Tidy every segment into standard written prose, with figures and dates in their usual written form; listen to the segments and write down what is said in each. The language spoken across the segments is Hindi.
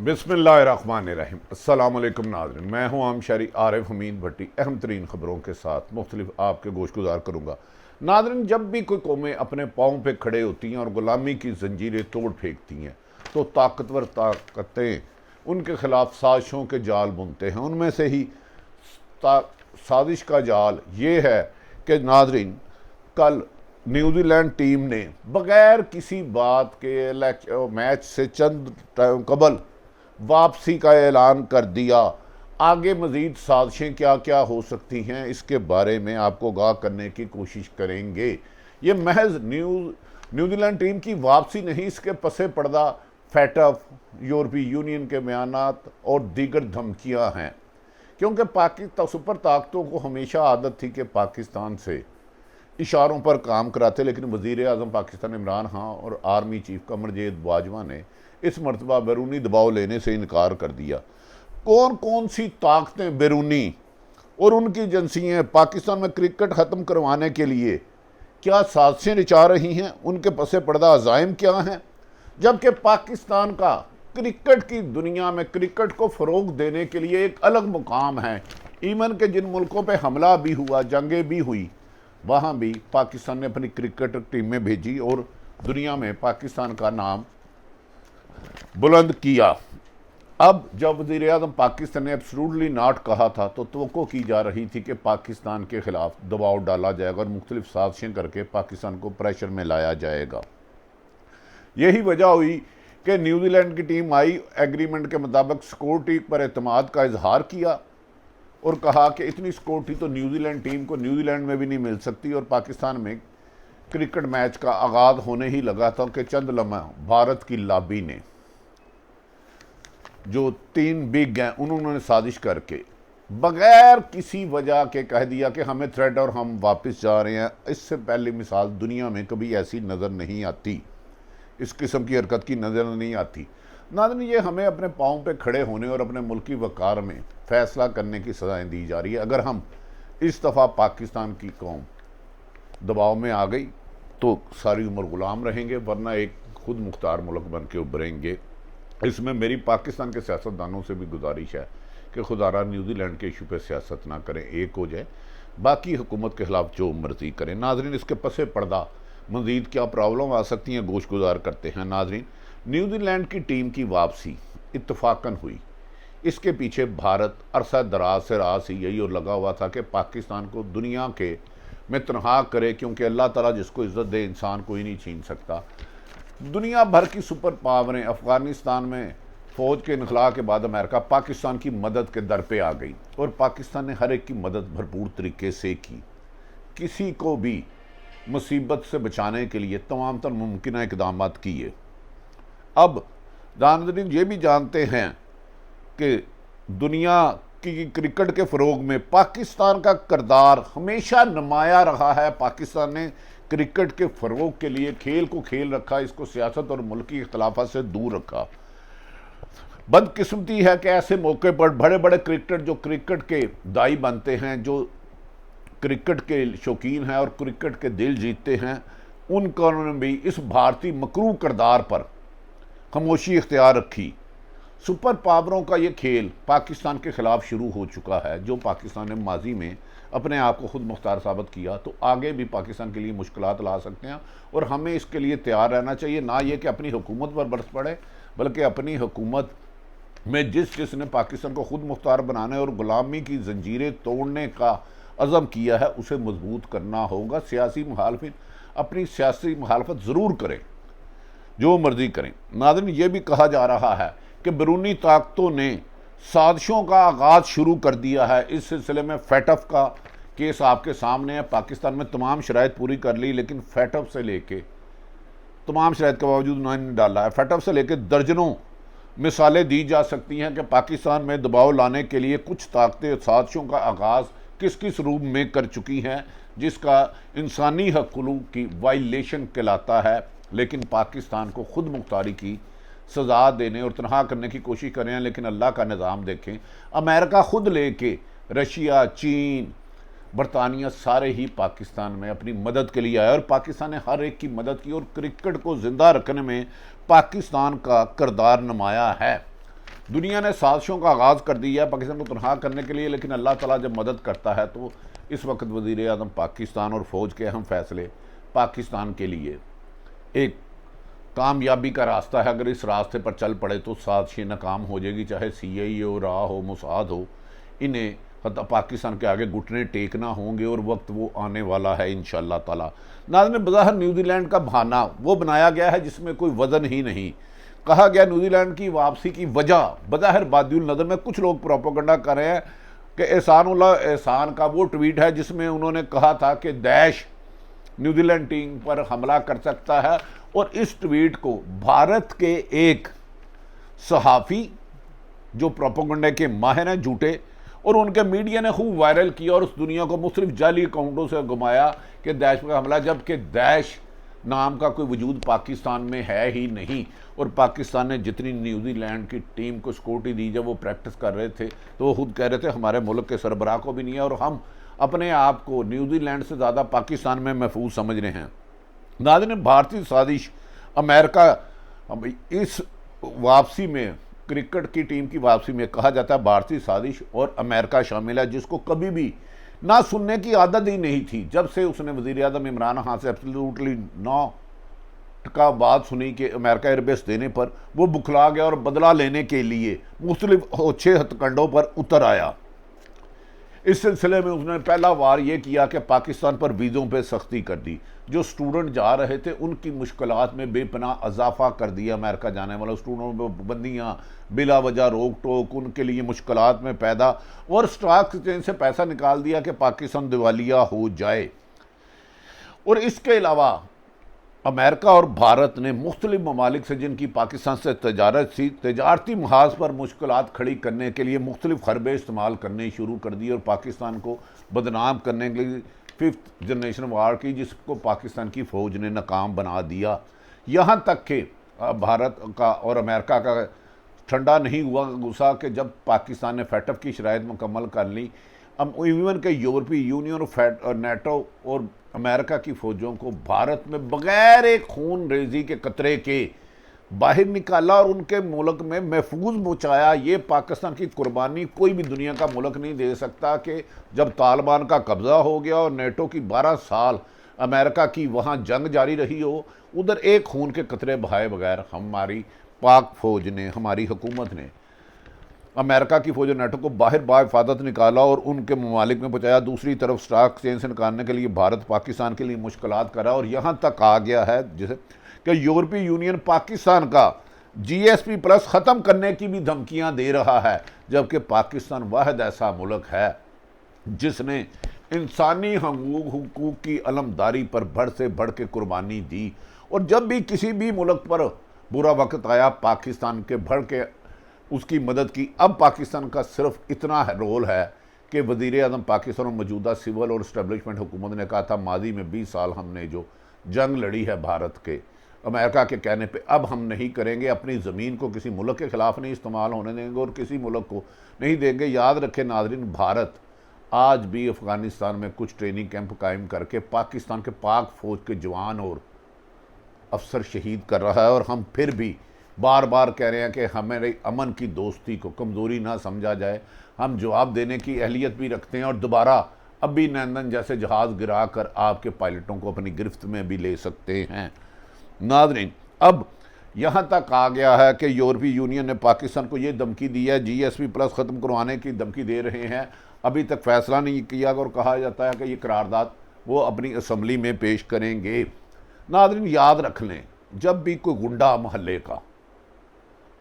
बिस्मिल्लाहिर्रहमानिर्रहीम। अस्सलाम वालेकुम नाज़रीन, मैं हूँ आम शहरी आरिफ अमीन भट्टी अहम तरीन ख़बरों के साथ मुख्तलिफ आपके गोशगुजार करूँगा। नाज़रीन, जब भी कोई कौमें अपने पाँव पे खड़े होती हैं और ग़ुलामी की जंजीरें तोड़ फेंकती हैं तो ताकतवर ताकतें उनके ख़िलाफ़ साजिशों के जाल बुनते हैं। उनमें से ही साजिश का जाल ये है कि नाज़रीन, कल न्यूजीलैंड टीम ने बग़ैर किसी बात के मैच से चंद टाइम कबल वापसी का ऐलान कर दिया। आगे मज़ीद साजिशें क्या क्या हो सकती हैं, इसके बारे में आपको आगाह करने की कोशिश करेंगे। ये महज न्यूजीलैंड टीम की वापसी नहीं, इसके पसे पर्दा फेटफ, यूरोपीय यूनियन के बयानात और दीगर धमकियां हैं। क्योंकि पाकिस्तान सुपर ताकतों को हमेशा आदत थी कि पाकिस्तान से इशारों पर काम कराते, लेकिन वज़ीर आज़म पाकिस्तान इमरान खान और आर्मी चीफ कमर जेद बाजवा ने इस मरतबा बैरूनी दबाव लेने से इनकार कर दिया। कौन कौन सी ताकतें बैरूनी और उनकी एजेंसियाँ पाकिस्तान में क्रिकेट ख़त्म करवाने के लिए क्या साजिशें रचा रही हैं, उनके पसे पर्दा अज़ाइम क्या हैं, जबकि पाकिस्तान का क्रिकेट की दुनिया में क्रिकेट को फ़रोग़ देने के लिए एक अलग मुकाम है। ईमन के जिन मुल्कों पर हमला भी हुआ, जंगें भी हुई, वहाँ भी पाकिस्तान ने अपनी क्रिकेट टीमें भेजी और दुनिया में पाकिस्तान का नाम बुलंद किया। अब जब वज़ीर आज़म पाकिस्तान ने एब्सोल्युटली नॉट कहा था तो तवक्को की जा रही थी कि पाकिस्तान के ख़िलाफ़ दबाव डाला जाएगा और मुख्तलिफ साजिशें करके पाकिस्तान को प्रेशर में लाया जाएगा। यही वजह हुई कि न्यूजीलैंड की टीम आई, एग्रीमेंट के मुताबिक सिक्योरिटी पर एतमाद का इजहार किया और कहा कि इतनी सिक्योरिटी तो न्यूजीलैंड टीम को न्यूजीलैंड में भी नहीं मिल सकती। और पाकिस्तान में क्रिकेट मैच का आगाज़ होने ही लगा था कि चंद लम्हा भारत की लॉबी ने, जो तीन बिग हैं, उन्होंने साजिश करके बग़ैर किसी वजह के कह दिया कि हमें थ्रेट और हम वापस जा रहे हैं। इससे पहली मिसाल दुनिया में कभी ऐसी नज़र नहीं आती, इस किस्म की हरकत की नज़र नहीं आती। नाज़रीन, ये हमें अपने पाँव पे खड़े होने और अपने मुल्क की वक़ार में फ़ैसला करने की सज़ाएँ दी जा रही है। अगर हम इस दफ़ा पाकिस्तान की कौम दबाव में आ गई तो सारी उम्र ग़ुलाम रहेंगे, वरना एक खुद मुख्तार मुल्क बन के उभरेंगे। इसमें मेरी पाकिस्तान के सियासतदानों से भी गुजारिश है कि खुदारा न्यूजीलैंड के इशू पर सियासत ना करें, एक हो जाए, बाकी हुकूमत के ख़िलाफ़ जो मर्ज़ी करें। नाज़रीन, इसके पसे पर्दा मज़ीद क्या प्रॉब्लम आ सकती हैं, गोश गुजार करते हैं। नाज़रीन, न्यूजीलैंड की टीम की वापसी इत्तफाकन हुई, इसके पीछे भारत अरसा दराज से रास ही यही और लगा हुआ था कि पाकिस्तान को दुनिया के में तनहा करे, क्योंकि अल्लाह ताला जिसको इज़्ज़त दे इंसान कोई नहीं छीन सकता। दुनिया भर की सुपर पावरें अफ़गानिस्तान में फ़ौज के इनखला के बाद अमेरिका पाकिस्तान की मदद के दर पे आ गई और पाकिस्तान ने हर एक की मदद भरपूर तरीके से की। किसी को भी मुसीबत से बचाने के लिए तमाम तर मुमकिन इक़दाम किए। अब नाज़रीन, ये भी जानते हैं कि दुनिया की क्रिकेट के फ़रोग़ में पाकिस्तान का किरदार हमेशा नुमाया रहा है। पाकिस्तान ने क्रिकेट के फ़रोग़ के लिए खेल को खेल रखा, इसको सियासत और मुल्की इख्तलाफात से दूर रखा। बदकिस्मती है कि ऐसे मौके पर बड़े बड़े क्रिकेटर जो क्रिकेट के दाई बनते हैं, जो क्रिकेट के शौकीन हैं और क्रिकेट के दिल जीतते हैं, उनका उन्होंने भी इस भारतीय मकरू किरदार पर खामोशी इख्तियार रखी। सुपर पावरों का ये खेल पाकिस्तान के ख़िलाफ़ शुरू हो चुका है। जो पाकिस्तान ने माजी में अपने आप को खुद मुख्तार साबित किया, तो आगे भी पाकिस्तान के लिए मुश्किलात ला सकते हैं और हमें इसके लिए तैयार रहना चाहिए। ना ये कि अपनी हुकूमत पर बरस पड़े, बल्कि अपनी हुकूमत में जिसने पाकिस्तान को खुद मुख्तार बनाने और ग़ुलामी की जंजीरें तोड़ने का अज़म किया है, उसे मजबूत करना होगा। सियासी मुखालफिन अपनी सियासी मुखालफत ज़रूर करें, जो मर्ज़ी करें। नाज़रीन, ये भी कहा जा रहा है कि बैरूनी ताकतों ने साजिशों का आगाज़ शुरू कर दिया है। इस सिलसिले में फेटफ का केस आपके सामने है। पाकिस्तान में तमाम शराइत पूरी कर ली, लेकिन फेटफ से लेके तमाम शराइत के बावजूद उन्होंने डाला है। फेटफ से लेकर दर्जनों मिसालें दी जा सकती हैं कि पाकिस्तान में दबाव लाने के लिए कुछ ताकतें साजिशों का आगाज़ किस किस रूप में कर चुकी हैं, जिसका इंसानी हकूक़ की वायलेशन कहलाता है। लेकिन पाकिस्तान को खुद मुख्तारी की सज़ा देने और तनहा करने की कोशिश कर रहे हैं। लेकिन अल्लाह का निज़ाम देखें, अमेरिका खुद लेके, रशिया, चीन, बरतानिया सारे ही पाकिस्तान में अपनी मदद के लिए आए और पाकिस्तान ने हर एक की मदद की और क्रिकेट को ज़िंदा रखने में पाकिस्तान का किरदार नुमाया है। दुनिया ने साजिशों का आगाज़ कर दिया है पाकिस्तान को तनहा करने के लिए, लेकिन अल्लाह ताला जब मदद करता है तो इस वक्त वज़ीर आज़म पाकिस्तान और फ़ौज के अहम फैसले पाकिस्तान के लिए एक कामयाबी का रास्ता है। अगर इस रास्ते पर चल पड़े तो साजिशें नाकाम हो जाएगी, चाहे CIA हो, रा हो, मोसाद हो, इन्हें पाकिस्तान के आगे घुटने टेकना होंगे और वक्त वो आने वाला है इंशाअल्लाह ताला। नाज़रीन, बज़ाहिर न्यूजीलैंड का बहाना वो बनाया गया है जिसमें कोई वज़न ही नहीं। कहा गया न्यूजीलैंड की वापसी की वजह बज़ाहिर बादियुल नज़र में कुछ लोग प्रोपेगेंडा कर रहे हैं कि एहसान का वो ट्वीट है जिसमें उन्होंने कहा था कि दैश न्यूजीलैंड टीम पर हमला कर सकता है, और इस ट्वीट को भारत के एक सहाफ़ी जो प्रोपेगेंडा के माहिर हैं झूठे, और उनके मीडिया ने खूब वायरल किया और उस दुनिया को मुख्तलिफ जाली अकाउंटों से घुमाया कि दैश पर हमला, जबकि दैश नाम का कोई वजूद पाकिस्तान में है ही नहीं। और पाकिस्तान ने जितनी न्यूजीलैंड की टीम को सिक्योरिटी दी, जब वो प्रैक्टिस कर रहे थे तो वो खुद कह रहे थे हमारे मुल्क के सरबराह को भी नहीं है और हम अपने आप को न्यूजीलैंड से ज़्यादा पाकिस्तान में महफूज समझ रहे हैं। नाज़रीन, भारतीय साजिश अमेरिका इस वापसी में, क्रिकेट की टीम की वापसी में कहा जाता है भारतीय साजिश और अमेरिका शामिल है, जिसको कभी भी ना सुनने की आदत ही नहीं थी। जब से उसने वज़ीर आज़म इमरान खान से एब्सोल्युटली 9 का बात सुनी कि अमेरिका एयरबेस देने पर, वो बुखला गया और बदला लेने के लिए मुख्तलिफ अच्छे हथकंडों पर उतर आया। इस सिलसिले में उसने पहला वार ये किया कि पाकिस्तान पर वीज़ों पर सख्ती कर दी। जो स्टूडेंट जा रहे थे उनकी मुश्किलात में बेपनाह इजाफा कर दिया। अमेरिका जाने वाले स्टूडेंटों पर पाबंदियाँ, बिला वजह रोक टोक, उनके लिए मुश्किलात में पैदा, और स्टॉक एक्सचेंज से पैसा निकाल दिया कि पाकिस्तान दिवालिया हो जाए। और इसके अलावा अमेरिका और भारत ने मुख्तलिफ ममालिक से जिनकी पाकिस्तान से तजारत थी, तजारती महाज पर मुश्किलात खड़ी करने के लिए मुख्तलिफ हरबे इस्तेमाल करने शुरू कर दिए और पाकिस्तान को बदनाम करने के लिए 5th जनरेशन वार की, जिसको पाकिस्तान की फ़ौज ने नाकाम बना दिया। यहाँ तक कि भारत का और अमेरिका का ठंडा नहीं हुआ गुस्सा कि जब पाकिस्तान ने फैटफ की शराइत मुकम्मल कर ली, अब इवन के यूरोपीय यूनियन और नेटो और अमेरिका की फ़ौजों को भारत में बग़ैर एक खून रेजी के कतरे के बाहर निकाला और उनके मुल्क में महफूज पहुँचाया। ये पाकिस्तान की कुर्बानी कोई भी दुनिया का मुल्क नहीं दे सकता कि जब तालिबान का कब्ज़ा हो गया और नेटो की 12 साल अमेरिका की वहाँ जंग जारी रही हो, उधर एक खून के कतरे बहाए बगैर हमारी पाक फ़ौज ने, हमारी हुकूमत ने अमेरिका की फ़ौज नेटो को बाहर बाहिफाजत निकाला और उनके ममालिक में पहुँचाया। दूसरी तरफ स्टॉक एक्सचेंज से निकालने के लिए भारत पाकिस्तान के लिए मुश्किलात करा और यहाँ तक आ गया है जिसे कि यूरोपीय यूनियन पाकिस्तान का GSP प्लस ख़त्म करने की भी धमकियाँ दे रहा है, जबकि पाकिस्तान वाहिद ऐसा मुल्क है जिसने इंसानी हकूक़ की अलमदारी पर बढ़ से बढ़ के कुर्बानी दी। और जब भी किसी भी मुल्क पर बुरा वक्त आया, पाकिस्तान के बढ़ के उसकी मदद की। अब पाकिस्तान का सिर्फ इतना रोल है कि वज़ीर आज़म पाकिस्तान और मौजूदा सिविल और इस्टेब्लिशमेंट हुकूमत ने कहा था माजी में 20 साल हमने जो जंग लड़ी है भारत के अमेरिका के कहने पे, अब हम नहीं करेंगे, अपनी ज़मीन को किसी मुल्क के ख़िलाफ़ नहीं इस्तेमाल होने देंगे और किसी मुल्क को नहीं देंगे। याद रखें नाज़रीन, भारत आज भी अफ़गानिस्तान में कुछ ट्रेनिंग कैंप कायम करके पाकिस्तान के पाक फ़ौज के जवान और अफसर शहीद कर रहा है, और हम फिर भी बार बार कह रहे हैं कि हमारे अमन की दोस्ती को कमज़ोरी ना समझा जाए। हम जवाब देने की अहलियत भी रखते हैं और दोबारा अब भी नंदन जैसे जहाज़ गिरा कर आपके पायलटों को अपनी गिरफ्त में भी ले सकते हैं। नाज़रीन, अब यहाँ तक आ गया है कि यूरोपीय यूनियन ने पाकिस्तान को ये धमकी दी है, GSP प्लस ख़त्म करवाने की धमकी दे रहे हैं। अभी तक फैसला नहीं किया और कहा जाता है कि ये करारदाद वो अपनी असम्बली में पेश करेंगे। नाज़रीन, याद रख लें, जब भी कोई गुंडा महल्ले का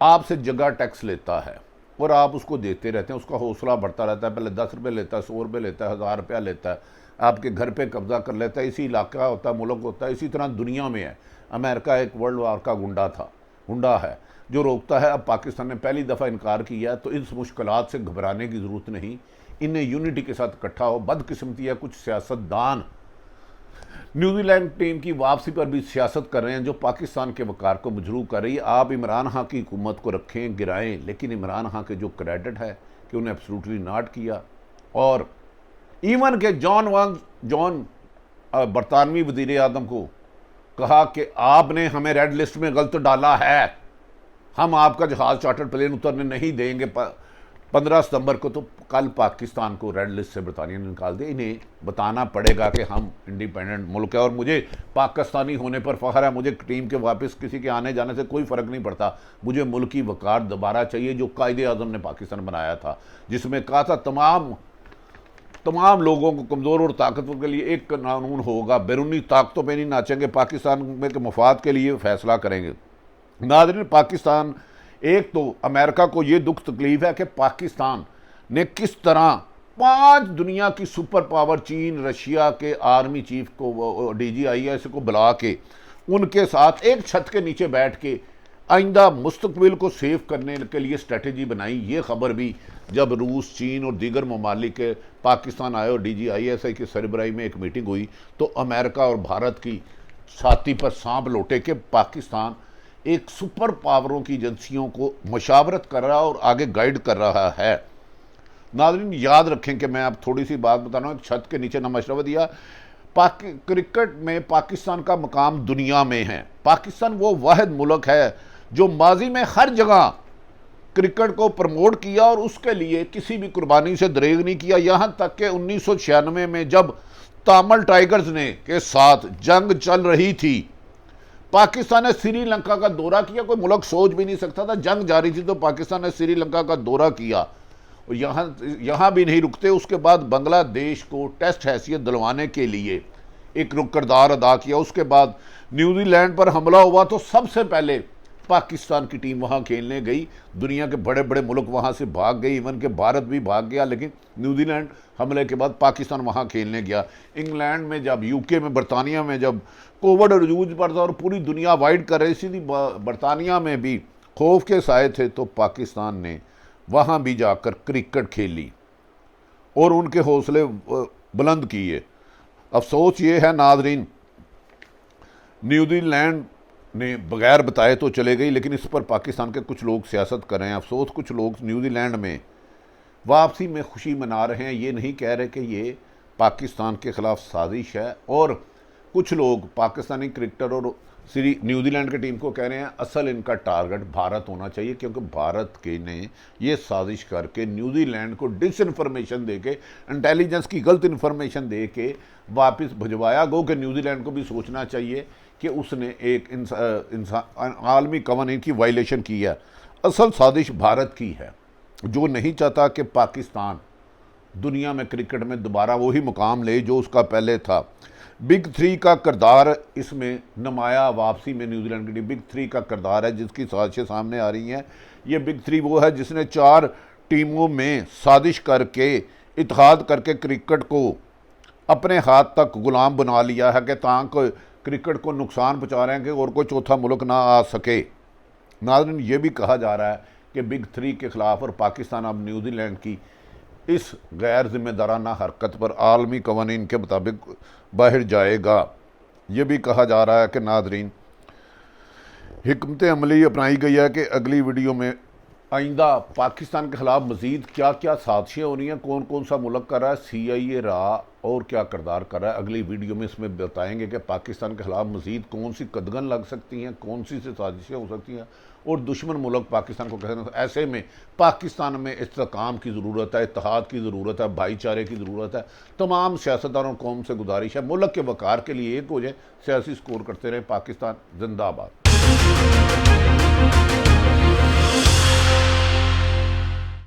आपसे जगह टैक्स लेता है और आप उसको देते रहते हैं, उसका हौसला बढ़ता रहता है। पहले 10 रुपये लेता है, 100 रुपये लेता है, 1000 रुपया लेता है, आपके घर पे कब्जा कर लेता है। इसी इलाका होता है, मुल्क होता है। इसी तरह दुनिया में है। अमेरिका एक वर्ल्ड वार का गुंडा है जो रोकता है। अब पाकिस्तान ने पहली दफ़ा इनकार किया, तो इस मुश्किलात से घबराने की ज़रूरत नहीं। इन्हें यूनिटी के साथ इकट्ठा हो। बदकिस्मती है, कुछ सियासतदान न्यूजीलैंड टीम की वापसी पर भी सियासत कर रहे हैं जो पाकिस्तान के वकार को मजरूह कर रही है। आप इमरान खान की हुकूमत को रखें, गिराएं, लेकिन इमरान खान के जो क्रेडिट है कि उन्हें एब्सोल्युटली नॉट किया। और इवन के जॉन बरतानवी वज़ीर आज़म को कहा कि आपने हमें रेड लिस्ट में गलत डाला है, हम आपका जहाज चार्टर्ड प्लेन उतरने नहीं देंगे। 15 सितंबर को तो कल पाकिस्तान को रेड लिस्ट से बरतानिया ने निकाल दिया। इन्हें बताना पड़ेगा कि हम इंडिपेंडेंट मुल्क है और मुझे पाकिस्तानी होने पर फख्र है। मुझे टीम के वापस किसी के आने जाने से कोई फ़र्क नहीं पड़ता। मुझे मुल्क की वक़ार दोबारा चाहिए जो कायदे आज़म ने पाकिस्तान बनाया था, जिसमें कहा था तमाम लोगों को, कमज़ोर और ताकतवर के लिए एक कानून होगा, बैरूनी ताकतों पे नहीं नाचेंगे, पाकिस्तान में के मफाद के लिए फ़ैसला करेंगे। नाज़रीन, पाकिस्तान, एक तो अमेरिका को ये दुख तकलीफ है कि पाकिस्तान ने किस तरह 5 दुनिया की सुपर पावर, चीन, रशिया के आर्मी चीफ को, DGIS को बुला के उनके साथ एक छत के नीचे बैठ के आइंदा मुस्तकबिल को सेव करने के लिए स्ट्रेटजी बनाई। ये खबर भी जब रूस, चीन और दीगर ममालिक के पाकिस्तान आए और DGIS की सरबराही में एक मीटिंग हुई तो अमेरिका और भारत की छाती पर सांप लौटे कि पाकिस्तान एक सुपर पावरों की एजेंसियों को मशावरत कर रहा और आगे गाइड कर रहा है। नाज़रीन, याद रखें कि मैं अब थोड़ी सी बात बता रहा हूँ, छत के नीचे ना मशवरा दिया। क्रिकेट में पाकिस्तान का मकाम दुनिया में है। पाकिस्तान वो वाहिद मुल्क है जो माजी में हर जगह क्रिकेट को प्रमोट किया और उसके लिए किसी भी कुर्बानी से दरेग नहीं किया। यहाँ तक कि 1996 में जब तामिल टाइगर्स ने के साथ जंग चल रही थी, पाकिस्तान ने श्रीलंका का दौरा किया। कोई मुल्क सोच भी नहीं सकता था, जंग जारी थी तो पाकिस्तान ने श्रीलंका का दौरा किया और यहाँ भी नहीं रुकते। उसके बाद बांग्लादेश को टेस्ट हैसियत दिलवाने के लिए एक किरदार अदा किया। उसके बाद न्यूजीलैंड पर हमला हुआ तो सबसे पहले पाकिस्तान की टीम वहाँ खेलने गई। दुनिया के बड़े बड़े मुल्क वहाँ से भाग गए, इवन के भारत भी भाग गया, लेकिन न्यूजीलैंड हमले के बाद पाकिस्तान वहाँ खेलने गया। इंग्लैंड में जब, UK में, बरतानिया में जब कोविड अरूज पर था और पूरी दुनिया वाइड कर रही थी, बरतानिया में भी खौफ के साए थे, तो पाकिस्तान ने वहाँ भी जाकर क्रिकेट खेली और उनके हौसले बुलंद किए। अफसोस ये है नाजरीन, न्यूजीलैंड ने बगैर बताए तो चले गई, लेकिन इस पर पाकिस्तान के कुछ लोग सियासत कर रहे हैं। अफसोस, कुछ लोग न्यूजीलैंड में वापसी में खुशी मना रहे हैं, ये नहीं कह रहे कि ये पाकिस्तान के ख़िलाफ़ साजिश है। और कुछ लोग पाकिस्तानी क्रिकेटर और न्यूजीलैंड की टीम को कह रहे हैं असल इनका टारगेट भारत होना चाहिए, क्योंकि भारत के ने ये साजिश करके न्यूजीलैंड को डिसइंफॉर्मेशन दे के, इंटेलिजेंस की गलत इन्फॉर्मेशन दे के वापस भिजवाया। गो कि न्यूजीलैंड को भी सोचना चाहिए कि उसने एक आलमी कवानीन की वायलेशन की है। असल साजिश भारत की है, जो नहीं चाहता कि पाकिस्तान दुनिया में क्रिकेट में दोबारा वही मुकाम ले जो उसका पहले था। बिग 3 का किरदार इसमें नुमाया वापसी में न्यूजीलैंड की टीम बिग 3 का किरदार है, जिसकी साजिशें सामने आ रही हैं। ये बिग 3 वो है जिसने 4 टीमों में साजिश करके, इत्तेहाद करके क्रिकेट को अपने हाथ तक गुलाम बना लिया है कि ताकि क्रिकेट को नुकसान पहुँचा रहे हैं कि और कोई चौथा मुल्क ना आ सके। नाज़रीन, ये भी कहा जा रहा है कि बिग 3 के ख़िलाफ़ और पाकिस्तान अब न्यूजीलैंड की इस गैर जिम्मेदाराना हरकत पर आलमी कवानीन के मुताबिक बाहर जाएगा। ये भी कहा जा रहा है कि नाज़रीन, हिकमत अमली अपनाई गई है कि अगली वीडियो में आइंदा पाकिस्तान के ख़िलाफ़ मज़ीद क्या क्या साजिशें हो रही हैं, कौन कौन सा मुल्क कर रहा है, CIA रहा और क्या किरदार कर रहा है। अगली वीडियो में इसमें बताएंगे कि पाकिस्तान के ख़िलाफ़ मज़ीद कौन सी कदगन लग सकती हैं, कौन सी से साजिशें हो सकती हैं और दुश्मन मुल्क पाकिस्तान को कहते हैं। ऐसे में पाकिस्तान में इस्तेकाम की ज़रूरत है, इत्तेहाद की ज़रूरत है, भाईचारे की ज़रूरत है। तमाम सियासतदानों कौम से गुजारिश है, मुल्क के वक़ार के लिए एक हो जाए, सियासी स्कोर करते रहे। पाकिस्तान जिंदाबाद।